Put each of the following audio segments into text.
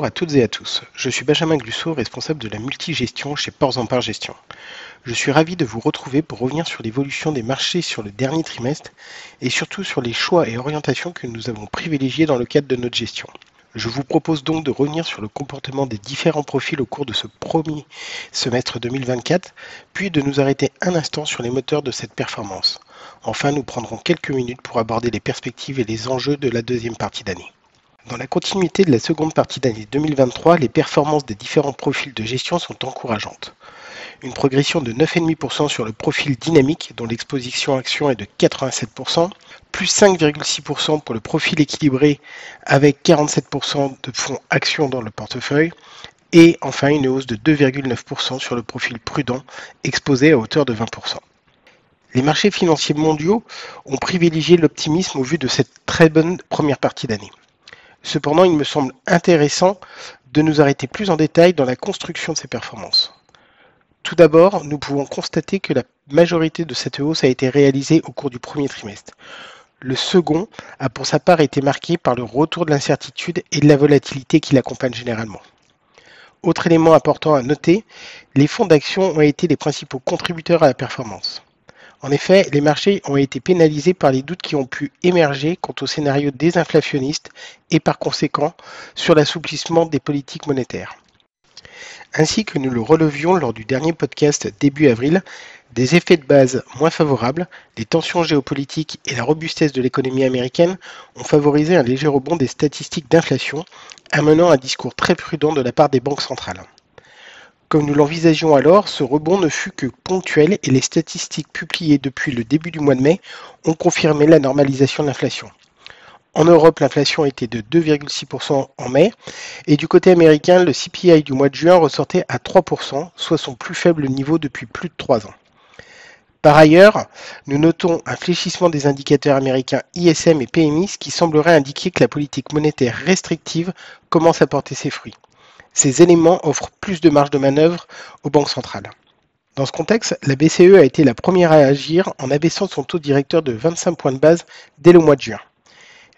Bonjour à toutes et à tous, je suis Benjamin Glussot, responsable de la multigestion chez Ports en Part Gestion. Je suis ravi de vous retrouver pour revenir sur l'évolution des marchés sur le dernier trimestre et surtout sur les choix et orientations que nous avons privilégiés dans le cadre de notre gestion. Je vous propose donc de revenir sur le comportement des différents profils au cours de ce premier semestre 2024, puis de nous arrêter un instant sur les moteurs de cette performance. Enfin, nous prendrons quelques minutes pour aborder les perspectives et les enjeux de la deuxième partie d'année. Dans la continuité de la seconde partie d'année 2023, les performances des différents profils de gestion sont encourageantes. Une progression de 9,5% sur le profil dynamique, dont l'exposition action est de 87%, plus 5,6% pour le profil équilibré avec 47% de fonds actions dans le portefeuille, et enfin une hausse de 2,9% sur le profil prudent, exposé à hauteur de 20%. Les marchés financiers mondiaux ont privilégié l'optimisme au vu de cette très bonne première partie d'année. Cependant, il me semble intéressant de nous arrêter plus en détail dans la construction de ces performances. Tout d'abord, nous pouvons constater que la majorité de cette hausse a été réalisée au cours du premier trimestre. Le second a pour sa part été marqué par le retour de l'incertitude et de la volatilité qui l'accompagne généralement. Autre élément important à noter, les fonds d'action ont été les principaux contributeurs à la performance. En effet, les marchés ont été pénalisés par les doutes qui ont pu émerger quant au scénario désinflationniste et par conséquent sur l'assouplissement des politiques monétaires. Ainsi que nous le relevions lors du dernier podcast début avril, des effets de base moins favorables, les tensions géopolitiques et la robustesse de l'économie américaine ont favorisé un léger rebond des statistiques d'inflation, amenant un discours très prudent de la part des banques centrales. Comme nous l'envisagions alors, ce rebond ne fut que ponctuel et les statistiques publiées depuis le début du mois de mai ont confirmé la normalisation de l'inflation. En Europe, l'inflation était de 2,6% en mai et du côté américain, le CPI du mois de juin ressortait à 3%, soit son plus faible niveau depuis plus de 3 ans. Par ailleurs, nous notons un fléchissement des indicateurs américains ISM et PMI, ce qui semblerait indiquer que la politique monétaire restrictive commence à porter ses fruits. Ces éléments offrent plus de marge de manœuvre aux banques centrales. Dans ce contexte, la BCE a été la première à agir en abaissant son taux directeur de 25 points de base dès le mois de juin.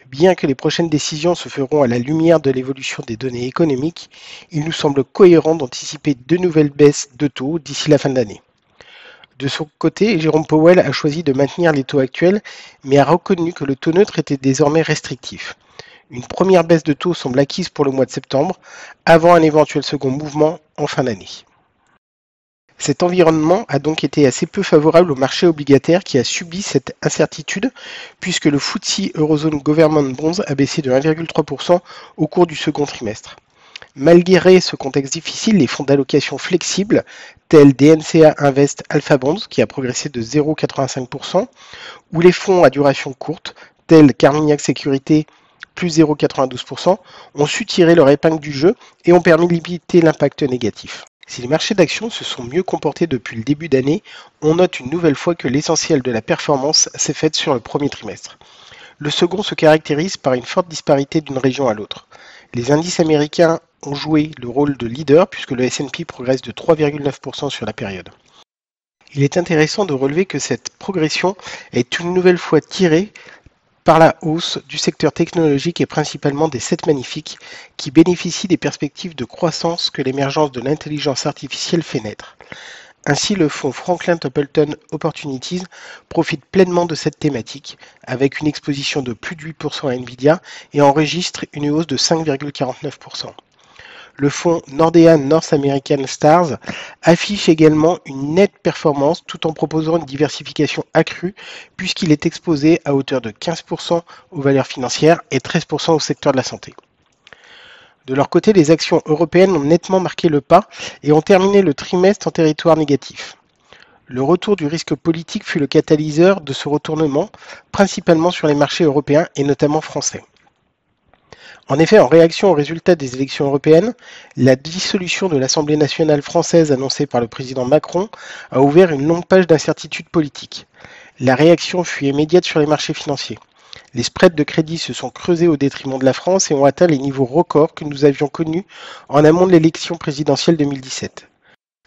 Bien que les prochaines décisions se feront à la lumière de l'évolution des données économiques, il nous semble cohérent d'anticiper de nouvelles baisses de taux d'ici la fin de l'année. De son côté, Jérôme Powell a choisi de maintenir les taux actuels, mais a reconnu que le taux neutre était désormais restrictif. Une première baisse de taux semble acquise pour le mois de septembre, avant un éventuel second mouvement en fin d'année. Cet environnement a donc été assez peu favorable au marché obligataire qui a subi cette incertitude, puisque le FTSE Eurozone Government Bonds a baissé de 1,3% au cours du second trimestre. Malgré ce contexte difficile, les fonds d'allocation flexibles, tels DNCA Invest Alpha Bonds, qui a progressé de 0,85%, ou les fonds à duration courte, tels Carmignac Sécurité, plus 0,92%, ont su tirer leur épingle du jeu et ont permis de limiter l'impact négatif. Si les marchés d'actions se sont mieux comportés depuis le début d'année, on note une nouvelle fois que l'essentiel de la performance s'est faite sur le premier trimestre. Le second se caractérise par une forte disparité d'une région à l'autre. Les indices américains ont joué le rôle de leader puisque le S&P progresse de 3,9% sur la période. Il est intéressant de relever que cette progression est une nouvelle fois tirée par la hausse du secteur technologique et principalement des 7 magnifiques qui bénéficient des perspectives de croissance que l'émergence de l'intelligence artificielle fait naître. Ainsi, le fonds Franklin Templeton Opportunities profite pleinement de cette thématique avec une exposition de plus de 8% à Nvidia et enregistre une hausse de 5,49%. Le fonds Nordea North American Stars affiche également une nette performance tout en proposant une diversification accrue puisqu'il est exposé à hauteur de 15% aux valeurs financières et 13% au secteur de la santé. De leur côté, les actions européennes ont nettement marqué le pas et ont terminé le trimestre en territoire négatif. Le retour du risque politique fut le catalyseur de ce retournement, principalement sur les marchés européens et notamment français. En effet, en réaction aux résultats des élections européennes, la dissolution de l'Assemblée nationale française annoncée par le président Macron a ouvert une longue page d'incertitude politique. La réaction fut immédiate sur les marchés financiers. Les spreads de crédit se sont creusés au détriment de la France et ont atteint les niveaux records que nous avions connus en amont de l'élection présidentielle 2017.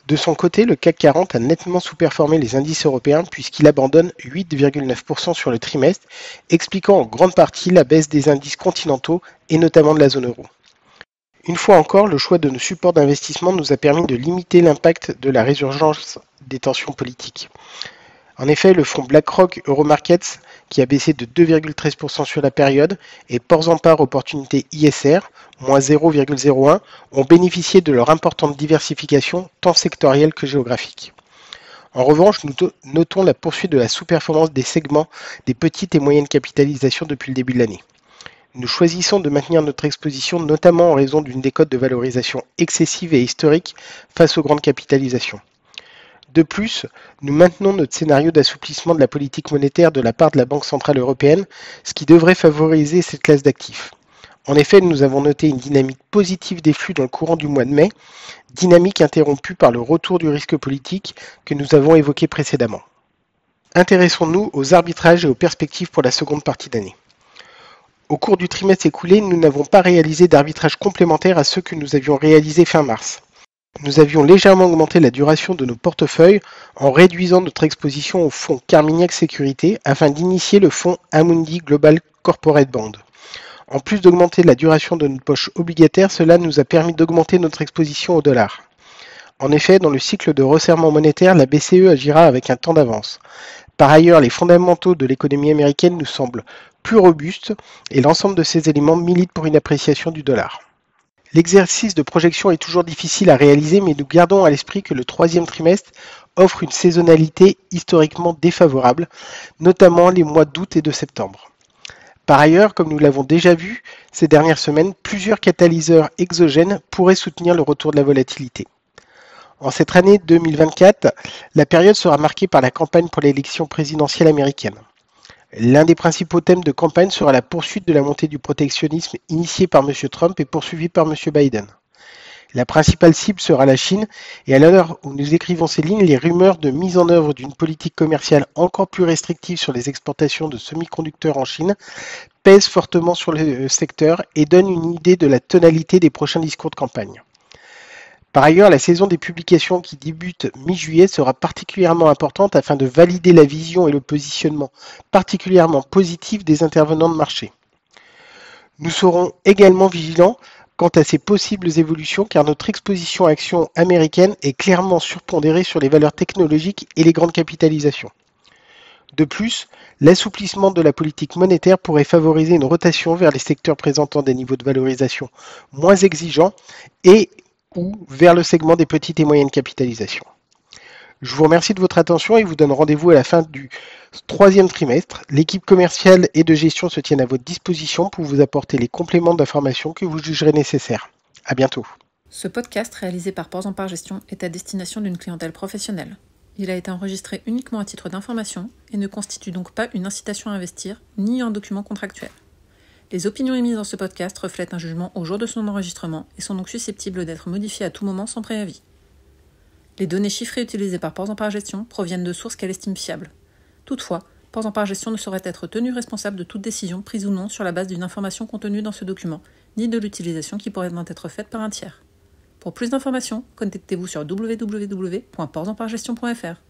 De son côté, le CAC 40 a nettement sous-performé les indices européens puisqu'il abandonne 8,9% sur le trimestre, expliquant en grande partie la baisse des indices continentaux et notamment de la zone euro. Une fois encore, le choix de nos supports d'investissement nous a permis de limiter l'impact de la résurgence des tensions politiques. En effet, le fonds BlackRock Euromarkets, qui a baissé de 2,13% sur la période, et Ports en Part Opportunité ISR, moins 0,01, ont bénéficié de leur importante diversification, tant sectorielle que géographique. En revanche, nous notons la poursuite de la sous-performance des segments des petites et moyennes capitalisations depuis le début de l'année. Nous choisissons de maintenir notre exposition notamment en raison d'une décote de valorisation excessive et historique face aux grandes capitalisations. De plus, nous maintenons notre scénario d'assouplissement de la politique monétaire de la part de la Banque centrale européenne, ce qui devrait favoriser cette classe d'actifs. En effet, nous avons noté une dynamique positive des flux dans le courant du mois de mai, dynamique interrompue par le retour du risque politique que nous avons évoqué précédemment. Intéressons-nous aux arbitrages et aux perspectives pour la seconde partie d'année. Au cours du trimestre écoulé, nous n'avons pas réalisé d'arbitrage complémentaire à ceux que nous avions réalisés fin mars. Nous avions légèrement augmenté la duration de nos portefeuilles en réduisant notre exposition au fonds Carmignac Sécurité afin d'initier le fonds Amundi Global Corporate Bond. En plus d'augmenter la duration de notre poche obligataire, cela nous a permis d'augmenter notre exposition au dollar. En effet, dans le cycle de resserrement monétaire, la BCE agira avec un temps d'avance. Par ailleurs, les fondamentaux de l'économie américaine nous semblent plus robustes et l'ensemble de ces éléments militent pour une appréciation du dollar. L'exercice de projection est toujours difficile à réaliser, mais nous gardons à l'esprit que le troisième trimestre offre une saisonnalité historiquement défavorable, notamment les mois d'août et de septembre. Par ailleurs, comme nous l'avons déjà vu ces dernières semaines, plusieurs catalyseurs exogènes pourraient soutenir le retour de la volatilité. En cette année 2024, la période sera marquée par la campagne pour l'élection présidentielle américaine. L'un des principaux thèmes de campagne sera la poursuite de la montée du protectionnisme initiée par M. Trump et poursuivie par M. Biden. La principale cible sera la Chine et à l'heure où nous écrivons ces lignes, les rumeurs de mise en œuvre d'une politique commerciale encore plus restrictive sur les exportations de semi-conducteurs en Chine pèsent fortement sur le secteur et donnent une idée de la tonalité des prochains discours de campagne. Par ailleurs, la saison des publications qui débute mi-juillet sera particulièrement importante afin de valider la vision et le positionnement particulièrement positif des intervenants de marché. Nous serons également vigilants quant à ces possibles évolutions car notre exposition à actions américaines est clairement surpondérée sur les valeurs technologiques et les grandes capitalisations. De plus, l'assouplissement de la politique monétaire pourrait favoriser une rotation vers les secteurs présentant des niveaux de valorisation moins exigeants et ou vers le segment des petites et moyennes capitalisations. Je vous remercie de votre attention et vous donne rendez-vous à la fin du troisième trimestre. L'équipe commerciale et de gestion se tienne à votre disposition pour vous apporter les compléments d'information que vous jugerez nécessaires. À bientôt. Ce podcast réalisé par Ports en Part Gestion est à destination d'une clientèle professionnelle. Il a été enregistré uniquement à titre d'information et ne constitue donc pas une incitation à investir ni un document contractuel. Les opinions émises dans ce podcast reflètent un jugement au jour de son enregistrement et sont donc susceptibles d'être modifiées à tout moment sans préavis. Les données chiffrées utilisées par Ports en Part Gestion proviennent de sources qu'elle estime fiables. Toutefois, Ports en Part Gestion ne saurait être tenu responsable de toute décision prise ou non sur la base d'une information contenue dans ce document, ni de l'utilisation qui pourrait en être faite par un tiers. Pour plus d'informations, contactez-vous sur www.portsenpartgestion.fr.